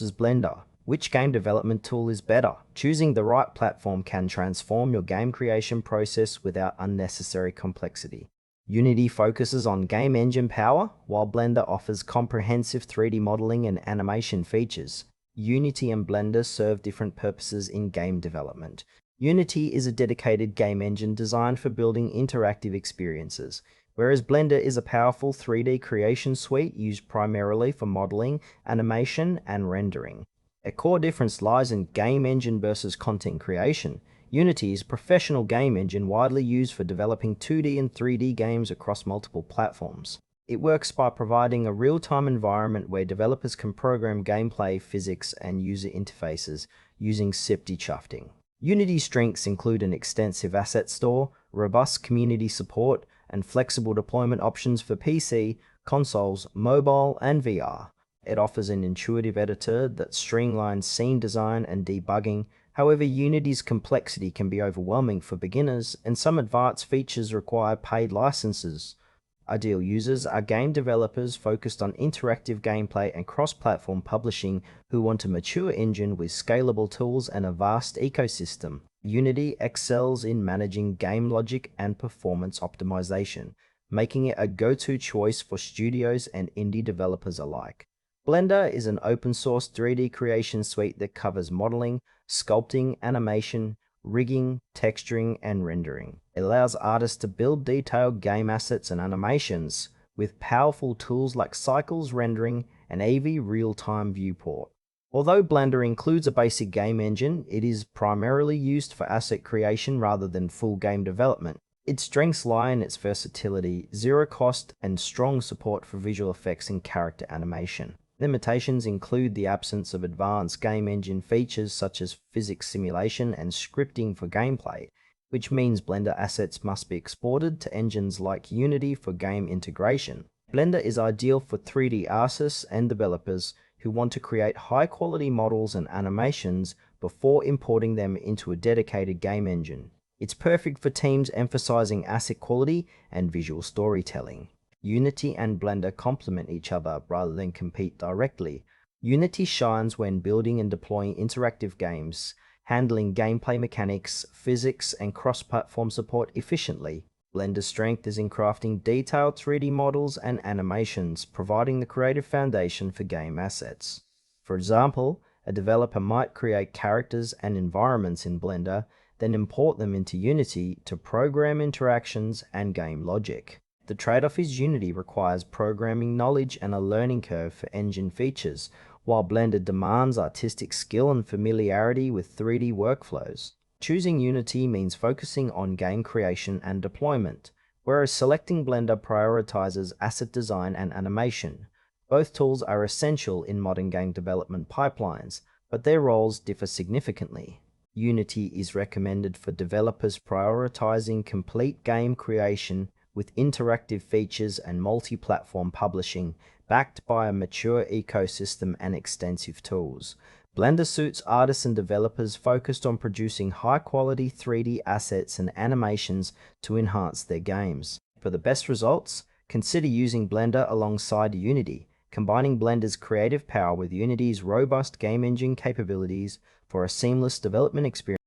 versus Blender? Which game development tool is better? Choosing the right platform can transform your game creation process without unnecessary complexity. Unity focuses on game engine power, while Blender offers comprehensive 3D modeling and animation features. Unity and Blender serve different purposes in game development. Unity is a dedicated game engine designed for building interactive experiences, whereas Blender is a powerful 3D creation suite used primarily for modeling, animation, and rendering. A core difference lies in game engine versus content creation. Unity is a professional game engine widely used for developing 2D and 3D games across multiple platforms. It works by providing a real-time environment where developers can program gameplay, physics, and user interfaces using safety shafting. Unity's strengths include an extensive asset store, robust community support, and flexible deployment options for PC, consoles, mobile, and VR. It offers an intuitive editor that streamlines scene design and debugging. However, Unity's complexity can be overwhelming for beginners, and some advanced features require paid licenses. Ideal users are game developers focused on interactive gameplay and cross-platform publishing who want a mature engine with scalable tools and a vast ecosystem. Unity excels in managing game logic and performance optimization, making it a go-to choice for studios and indie developers alike. Blender is an open-source 3D creation suite that covers modeling, sculpting, animation, rigging, texturing, and rendering. It allows artists to build detailed game assets and animations with powerful tools like Cycles Rendering and AV Real-Time Viewport. Although Blender includes a basic game engine, it is primarily used for asset creation rather than full game development. Its strengths lie in its versatility, zero cost, and strong support for visual effects and character animation. Limitations include the absence of advanced game engine features such as physics simulation and scripting for gameplay, which means Blender assets must be exported to engines like Unity for game integration. Blender is ideal for 3D artists and developers who want to create high-quality models and animations before importing them into a dedicated game engine. It's perfect for teams emphasizing asset quality and visual storytelling. Unity and Blender complement each other rather than compete directly. Unity shines when building and deploying interactive games, handling gameplay mechanics, physics, and cross-platform support efficiently. Blender's strength is in crafting detailed 3D models and animations, providing the creative foundation for game assets. For example, a developer might create characters and environments in Blender, then import them into Unity to program interactions and game logic. The trade-off is Unity requires programming knowledge and a learning curve for engine features, while Blender demands artistic skill and familiarity with 3D workflows. Choosing Unity means focusing on game creation and deployment, whereas selecting Blender prioritizes asset design and animation. Both tools are essential in modern game development pipelines, but their roles differ significantly. Unity is recommended for developers prioritizing complete game creation with interactive features and multi-platform publishing, backed by a mature ecosystem and extensive tools. Blender suits artists and developers focused on producing high-quality 3D assets and animations to enhance their games. For the best results, consider using Blender alongside Unity, combining Blender's creative power with Unity's robust game engine capabilities for a seamless development experience.